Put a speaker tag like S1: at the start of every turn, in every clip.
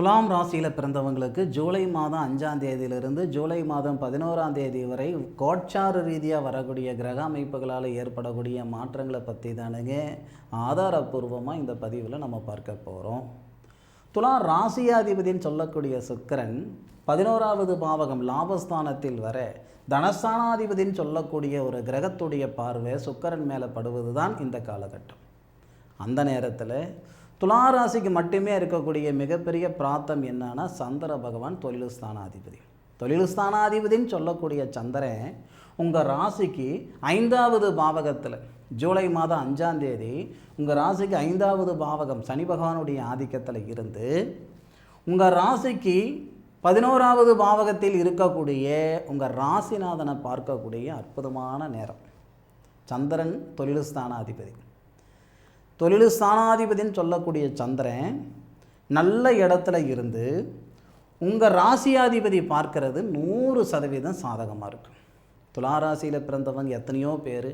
S1: துலாம் ராசியில் பிறந்தவங்களுக்கு ஜூலை மாதம் 5ஆம் தேதியிலிருந்து ஜூலை மாதம் 11ஆம் தேதி வரை கோட்சார ரீதியாக வரக்கூடிய கிரக அமைப்புகளால் ஏற்படக்கூடிய மாற்றங்களை பற்றி தானுங்க ஆதாரபூர்வமாக இந்த பதிவில் நம்ம பார்க்க போகிறோம். துலாம் ராசியாதிபதினு சொல்லக்கூடிய சுக்கிரன் 11வது பாவகம் லாபஸ்தானத்தில் வர தனஸ்தானாதிபதினு சொல்லக்கூடிய ஒரு கிரகத்துடைய பார்வை சுக்கிரன் மேலே படுவது தான் இந்த காலகட்டம். அந்த நேரத்தில் துளாராசிக்கு மட்டுமே இருக்கக்கூடிய மிகப்பெரிய பிராத்தம் என்னன்னா சந்திர பகவான் தொழில்ஸ்தானாதிபதினு சொல்லக்கூடிய சந்திரன் உங்கள் ராசிக்கு 5வது பாவகத்தில் ஜூலை மாதம் 5ஆம் தேதி உங்கள் ராசிக்கு 5வது பாவகம் சனி பகவானுடைய ஆதிக்கத்தில் இருந்து உங்கள் ராசிக்கு 11வது பாவகத்தில் இருக்கக்கூடிய உங்கள் ராசிநாதனை பார்க்கக்கூடிய அற்புதமான நேரம். சந்திரன் தொழில்ஸ்தானாதிபதினு சொல்லக்கூடிய சந்திரன் நல்ல இடத்துல இருந்து உங்கள் ராசியாதிபதி பார்க்கறது 100% சாதகமாக இருக்கும். துளாராசியில் பிறந்தவங்க எத்தனையோ பேர்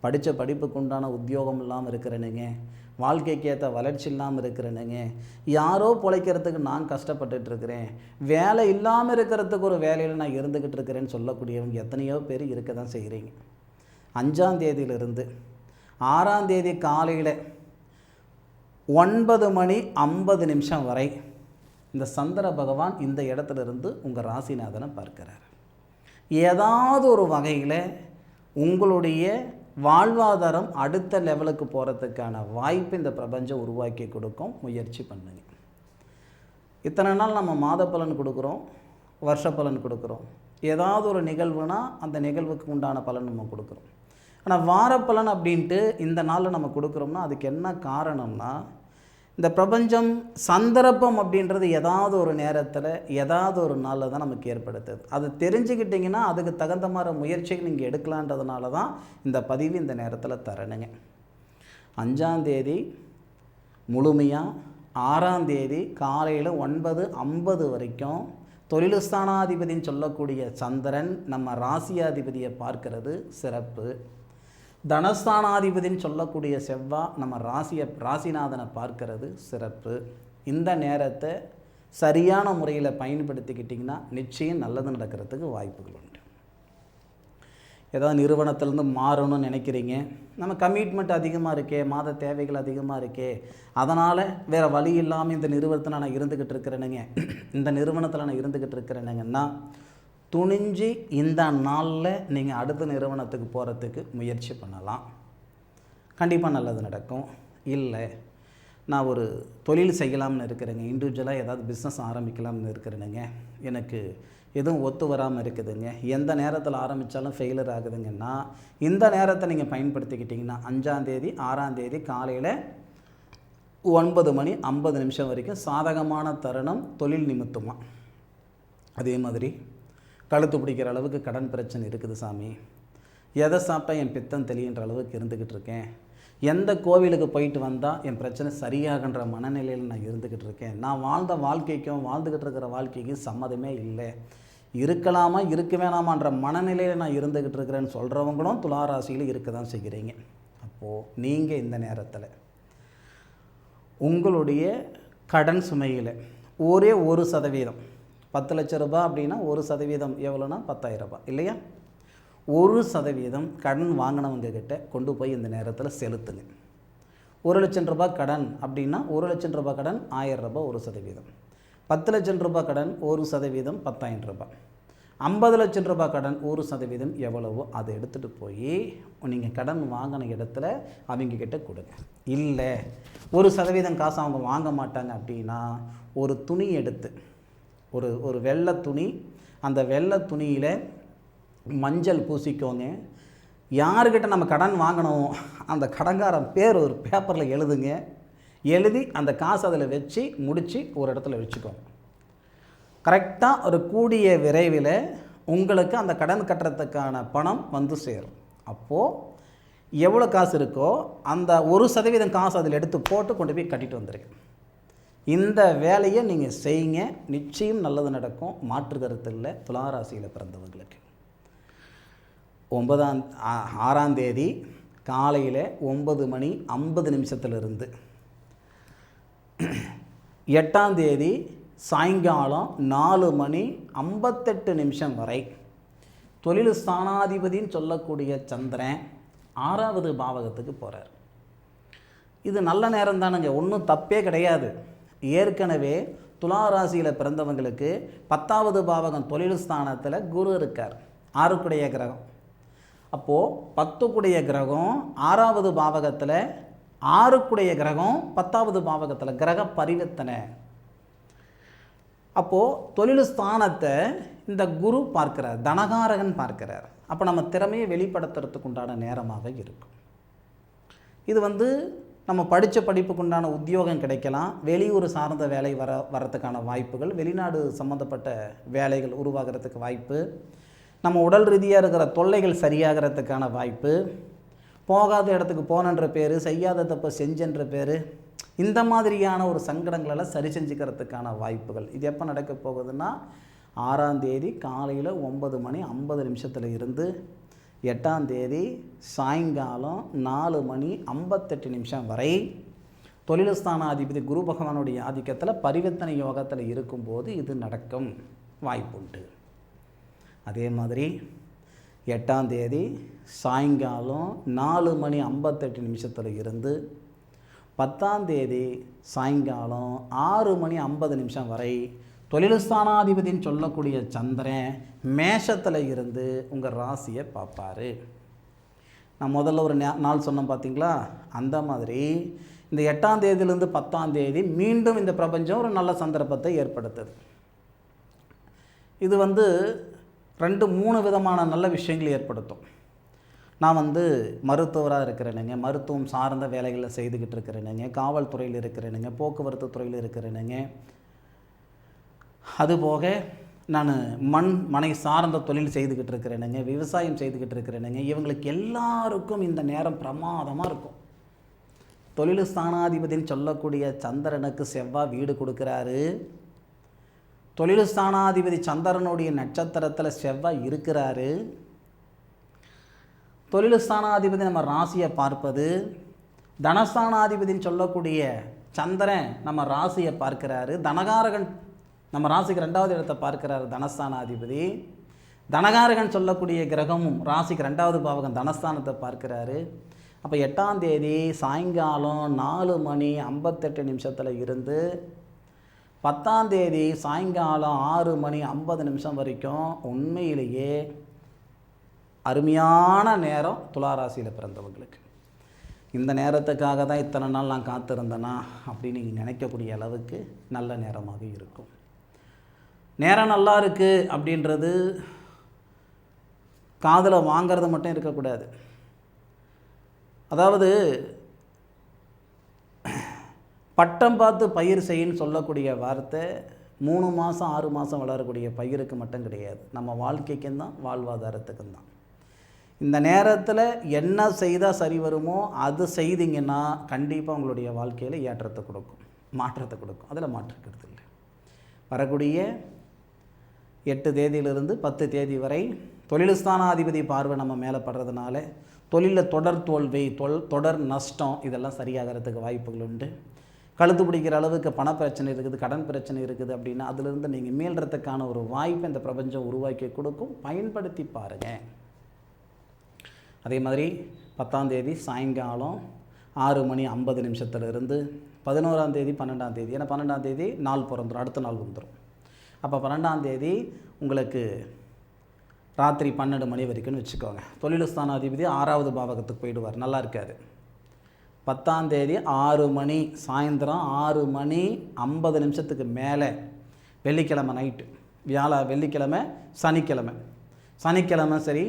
S1: படித்த படிப்புக்கு உண்டான உத்தியோகம் இல்லாமல் இருக்கிறனுங்க, வாழ்க்கைக்கு ஏற்ற வளர்ச்சி இல்லாமல் இருக்கிறனுங்க, யாரோ பிழைக்கிறதுக்கு நான் கஷ்டப்பட்டுட்ருக்கிறேன், வேலை இல்லாமல் இருக்கிறதுக்கு ஒரு வேலையில் நான் இருந்துக்கிட்டு இருக்கிறேன்னு சொல்லக்கூடியவங்க எத்தனையோ பேர் இருக்க தான் செய்கிறீங்க. 5ஆம் தேதியிலிருந்து 6ஆம் தேதி காலையில் 9:50 வரை இந்த சந்திர பகவான் இந்த இடத்துலேருந்து உங்கள் ராசிநாதனை பார்க்கிறார். ஏதாவது ஒரு வகையில் உங்களுடைய வாழ்வாதாரம் அடுத்த லெவலுக்கு போகிறதுக்கான வாய்ப்பு இந்த பிரபஞ்சம் உருவாக்கி கொடுக்கும். முயற்சி பண்ணுங்க. இத்தனை நாள் நம்ம மாத பலன் கொடுக்குறோம், வருஷ பலன் கொடுக்குறோம், ஏதாவது ஒரு நிகழ்வுனா அந்த நிகழ்வுக்கு உண்டான பலன் நம்ம கொடுக்குறோம். ஆனால் வாரப்பலன் அப்படின்ட்டு இந்த நாளில் நம்ம கொடுக்குறோம்னா அதுக்கு என்ன காரணம்னா, இந்த பிரபஞ்சம் சந்தர்ப்பம் அப்படின்றது ஏதாவது ஒரு நேரத்தில் ஏதாவது ஒரு நாளில் தான் நமக்கு ஏற்படுத்துது. அது தெரிஞ்சுக்கிட்டிங்கன்னா அதுக்கு தகுந்த மாதிரி முயற்சிகள் நீங்கள் எடுக்கலான்றதுனால தான் இந்த பதிவு இந்த நேரத்தில் தரணுங்க. 5ஆம் தேதி முழுமையாக 6ஆம் தேதி காலையில் 9:50 வரைக்கும் தொழில்ஸ்தானாதிபதினு சொல்லக்கூடிய சந்திரன் நம்ம ராசியாதிபதியை பார்க்கறது சிறப்பு. தனஸ்தானாதிபதினு சொல்லக்கூடிய செவ்வாய் நம்ம ராசிநாதனை பார்க்கறது சிறப்பு. இந்த நேரத்தை சரியான முறையில் பயன்படுத்திக்கிட்டிங்கன்னா நிச்சயம் நல்லது நடக்கிறதுக்கு வாய்ப்புகள் உண்டு. ஏதாவது நிறுவனத்திலேருந்து மாறணும்னு நினைக்கிறீங்க, நம்ம கமிட்மெண்ட் அதிகமாக இருக்கே, மாத தேவைகள் அதிகமாக இருக்கே, அதனால் வேறு வழி இல்லாமல் இந்த நிறுவனத்தில் நான் இருந்துக்கிட்டு இருக்கிறேனுங்கன்னா துணிஞ்சு இந்த நாளில் நீங்கள் அடுத்த நிறுவனத்துக்கு போகிறதுக்கு முயற்சி பண்ணலாம். கண்டிப்பாக நல்லது நடக்கும். இல்லை நான் ஒரு தொழில் செய்யலாம்னு இருக்கிறேங்க, இண்டிவிஜுவலாக ஏதாவது பிஸ்னஸ் ஆரம்பிக்கலாம்னு இருக்கிறேனுங்க, எனக்கு எதுவும் ஒத்து வராமல் இருக்குதுங்க, எந்த நேரத்தில் ஆரம்பித்தாலும் ஃபெயிலர் ஆகுதுங்கன்னா இந்த நேரத்தை நீங்கள் பயன்படுத்திக்கிட்டிங்கன்னா 5ஆம் தேதி 6ஆம் தேதி காலையில் 9:50 வரைக்கும் சாதகமான தருணம் தொழில் நிமித்தமாக. அதே மாதிரி கழுத்து பிடிக்கிற அளவுக்கு கடன் பிரச்சனை இருக்குது சாமி, எதை சாப்பிட்டா என் பித்தம் தெளிகின்ற அளவுக்கு இருந்துக்கிட்டு இருக்கேன், எந்த கோவிலுக்கு போயிட்டு வந்தால் என் பிரச்சனை சரியாகன்ற மனநிலையில் நான் இருந்துக்கிட்டு இருக்கேன், நான் வாழ்ந்துக்கிட்டு இருக்கிற வாழ்க்கைக்கும் சம்மதமே இல்லை, இருக்கலாமா இருக்க வேணாமான்ற மனநிலையில் நான் இருந்துக்கிட்டு இருக்கிறேன்னு சொல்கிறவங்களும் துளாராசியில் இருக்க தான் செய்கிறீங்க. அப்போது நீங்கள் இந்த நேரத்தில் உங்களுடைய கடன் சுமையில் ஒரே 1% 10 லட்ச ரூபாய் அப்படின்னா 1% எவ்வளோனா 10,000 ரூபாய் இல்லையா, 1% கடன் வாங்கினவங்க கிட்ட கொண்டு போய் இந்த நேரத்தில் செலுத்துங்க. 1 லட்சம் ரூபாய் கடன் அப்படின்னா 1 லட்சம் ரூபாய் கடன் 1000 ரூபாய் 1%, 10 லட்சம் ரூபாய் கடன் 1% 10,000 ரூபாய், 50 லட்சம் ரூபாய் கடன் 1% எவ்வளவோ அதை எடுத்துகிட்டு போய் நீங்கள் கடன் வாங்கின இடத்துல அவங்க கிட்ட கொடுங்க. இல்லை 1% காசு அவங்க வாங்க மாட்டாங்க அப்படின்னா ஒரு துணி எடுத்து ஒரு வெள்ளை துணி, அந்த வெள்ளை துணியில் மஞ்சள் பூசிக்கோங்க. யாருக்கிட்ட நம்ம கடன் வாங்கினோம் அந்த கடன்காரன் பேர் ஒரு பேப்பரில் எழுதி அந்த காசு அதில் வச்சு முடித்து ஒரு இடத்துல வச்சுக்கோங்க. கரெக்டாக ஒரு கூடிய விரைவில் உங்களுக்கு அந்த கடன் கட்டுறதுக்கான பணம் வந்து சேரும். அப்போது எவ்வளோ காசு இருக்கோ அந்த 1% காசு அதில் எடுத்து போட்டு கொண்டு போய் கட்டிட்டு வந்துடுங்க. இந்த வேலையை நீங்கள் செய்யுங்க, நிச்சயம் நல்லது நடக்கும், மாற்று கருத்து இல்லை. துளாராசியில் பிறந்தவங்களுக்கு 6ஆம் தேதி காலையில் 9:50 8ஆம் தேதி சாயங்காலம் 4:58 வரை தொழில் ஸ்தானாதிபதின்னு சொல்லக்கூடிய சந்திரன் 6வது பாவகத்துக்கு போகிறார். இது நல்ல நேரம் தானுங்க, ஒன்றும் தப்பே கிடையாது. ஏற்கனவே துலா ராசியில் பிறந்தவங்களுக்கு 10வது பாவகம் தொழில் ஸ்தானத்தில் குரு இருக்கார், 6க்குடைய கிரகம். அப்போது 10க்குடைய கிரகம் 6வது பாவகத்தில், 6க்குடைய கிரகம் 10வது பாவகத்தில் கிரக பரிவர்த்தனை. அப்போது தொழில் ஸ்தானத்தை இந்த குரு பார்க்கிறார், தனகாரகன் பார்க்கிறார். அப்போ நம்ம திறமையை வெளிப்படுத்துறதுக்கு உண்டான நேரமாக இருக்கும். இது நம்ம படித்த படிப்புக்கு உண்டான உத்தியோகம் கிடைக்கலாம், வெளியூர் சார்ந்த வேலை வரத்துக்கான வாய்ப்புகள், வெளிநாடு சம்மந்தப்பட்ட வேலைகள் உருவாகிறதுக்கு வாய்ப்பு, நம்ம உடல் ரீதியாக இருக்கிற தொல்லைகள் சரியாகிறதுக்கான வாய்ப்பு, போகாத இடத்துக்கு போனன்ற பேர், செய்யாத தப்பை செஞ்சன்ற பேர், இந்த மாதிரியான ஒரு சங்கடங்களெல்லாம் சரி செஞ்சுக்கிறதுக்கான வாய்ப்புகள். இது எப்போ நடக்க போகுதுன்னா 6ஆம் தேதி காலையில் 9:50 இருந்து 8ஆம் தேதி சாயங்காலம் 4:58 வரை தொழில் ஸ்தானாதிபதி குரு பகவானுடைய ஆதிக்கத்தில் பரிவர்த்தனை யோகத்தில் இருக்கும்போது இது நடக்கும் வாய்ப்புண்டு. அதே மாதிரி 8ஆம் தேதி சாயங்காலம் 4:58 இருந்து 10ஆம் தேதி சாயங்காலம் 6:50 வரை தொழில் ஸ்தானாதிபதின்னு சொல்லக்கூடிய சந்திரன் மேஷத்தில் இருந்து உங்கள் ராசியை பார்ப்பார். நான் முதல்ல ஒரு நாள் சொன்னேன் பார்த்தீங்களா, அந்த மாதிரி இந்த 8ஆம் தேதியிலேருந்து 10ஆம் தேதி மீண்டும் இந்த பிரபஞ்சம் ஒரு நல்ல சந்தர்ப்பத்தை ஏற்படுத்துது. இது 2-3 விதமான நல்ல விஷயங்கள் ஏற்படுத்தும். நான் மருத்துவராக இருக்கிறேனுங்க, மருத்துவம் சார்ந்த வேலைகளை செய்துக்கிட்டு இருக்கிறேனுங்க, காவல்துறையில் இருக்கிறேனுங்க, போக்குவரத்து துறையில் இருக்கிறேனுங்க, அதுபோக நான் மனை சார்ந்த தொழில் செய்துக்கிட்டு இருக்கிறேனுங்க, விவசாயம் செய்துக்கிட்டு இருக்கிறேனுங்க. இவங்களுக்கு எல்லாருக்கும் இந்த நேரம் பிரமாதமாக இருக்கும். தொழில் ஸ்தானாதிபதின்னு சொல்லக்கூடிய சந்திரனுக்கு செவ்வாய் வீடு கொடுக்குறாரு. தொழில் ஸ்தானாதிபதி சந்திரனுடைய நட்சத்திரத்தில் செவ்வாய் இருக்கிறாரு. தொழில் ஸ்தானாதிபதி நம்ம ராசியை பார்ப்பது, தனஸ்தானாதிபதின்னு சொல்லக்கூடிய சந்திரன் நம்ம ராசியை பார்க்கிறாரு. தனகாரகன் நம்ம ராசிக்கு 2வது இடத்தை பார்க்கிறாரு தனஸ்தானாதிபதி. தனகாரகன் சொல்லக்கூடிய கிரகமும் ராசிக்கு 2வது பாவகம் தனஸ்தானத்தை பார்க்கிறாரு. அப்போ 8ஆம் தேதி சாயங்காலம் 4:58 இருந்து 10ஆம் தேதி சாயங்காலம் 6:50 வரைக்கும் உண்மையிலேயே அருமையான நேரம் துளாராசியில் பிறந்தவங்களுக்கு. இந்த நேரத்துக்காக தான் இத்தனை நாள் நான் காத்திருந்தேனா அப்படின்னு நீங்கள் நினைக்கக்கூடிய அளவுக்கு நல்ல நேரமாக இருக்கும். நேரம் நல்லா இருக்குது அப்படின்றது காதில் வாங்கிறது மட்டும் இருக்கக்கூடாது. அதாவது பட்டம் பார்த்து பயிர் செய்யின்னு சொல்லக்கூடிய வார்த்தை 3 மாதம் 6 மாதம் வளரக்கூடிய பயிருக்கு மட்டும் கிடையாது, நம்ம வாழ்க்கைக்கும் தான், வாழ்வாதாரத்துக்கும் தான். இந்த நேரத்தில் என்ன செய்தால் சரி வருமோ அது செய்திங்கன்னா கண்டிப்பாக உங்களுடைய வாழ்க்கையில் ஏற்றத்தை கொடுக்கும், மாற்றத்தை கொடுக்கும். அதில் மாற்றிக்கிறது இல்லை. வரக்கூடிய 8 தேதியிலிருந்து 10 தேதி வரை தொழில் ஸ்தானாதிபதி பார்வை நம்ம மேலே படுறதுனால தொழிலில் தொடர் தோல்வி, தொடர் நஷ்டம் இதெல்லாம் சரியாகிறதுக்கு வாய்ப்புகள் உண்டு. கழுத்து பிடிக்கிற அளவுக்கு பண பிரச்சனை இருக்குது, கடன் பிரச்சனை இருக்குது அப்படின்னா அதிலிருந்து நீங்கள் மீள்றதுக்கான ஒரு வாய்ப்பை இந்த பிரபஞ்சம் உருவாக்கி கொடுக்கும். பயன்படுத்தி பாருங்கள். அதே மாதிரி 10ஆம் தேதி சாயங்காலம் 6:50 இருந்து 11ஆம் தேதி 12ஆம் தேதி, ஏன்னா 12ஆம் தேதி நாள் பிறந்துடும், அடுத்த நாள் வந்துடும். அப்போ 12ஆம் தேதி உங்களுக்கு ராத்திரி 12 மணி வரைக்கும்னு வச்சுக்கோங்க. தொழில் ஸ்தானாதிபதி 6வது பாவகத்துக்கு போயிடுவார், நல்லா இருக்காது. 10ஆம் தேதி 6 மணி சாயந்தரம் 6:50 மேலே வெள்ளிக்கிழமை நைட்டு, வெள்ளிக்கிழமை சனிக்கிழமை சரி,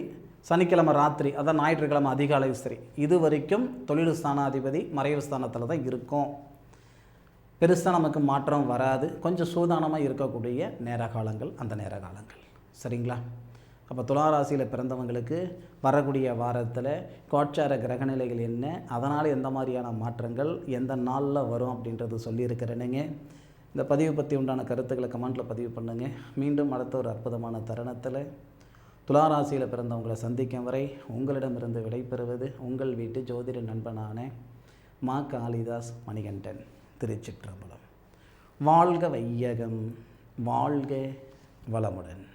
S1: சனிக்கிழமை ராத்திரி, அதான் ஞாயிற்றுக்கிழமை அதிகாலை சரி, இது வரைக்கும் தொழில் ஸ்தானாதிபதி மறைவு ஸ்தானத்தில் தான் இருக்கும். பெருசாக நமக்கு மாற்றம் வராது. கொஞ்சம் சூதானமாக இருக்கக்கூடிய நேர காலங்கள் அந்த நேர காலங்கள், சரிங்களா? அப்போ துளாராசியில் பிறந்தவங்களுக்கு வரக்கூடிய வாரத்தில் கோட்சார கிரகநிலைகள் என்ன, அதனால் எந்த மாதிரியான மாற்றங்கள் எந்த நாளில் வரும் அப்படின்றது சொல்லியிருக்கிறேனுங்க. இந்த பதிவு பற்றி உண்டான கருத்துக்களை கமெண்ட்டில் பதிவு பண்ணுங்கள். மீண்டும் அடுத்த ஒரு அற்புதமான தருணத்தில் துளாராசியில் பிறந்தவங்களை சந்திக்கும் வரை உங்களிடமிருந்து விடைபெறுவது உங்கள் வீட்டு ஜோதிட நண்பனான மா காளிதாஸ் மணிகண்டன். திருச்சிற்றம்பலம். வாழ்க வையகம். வாழ்க வளமுடன்.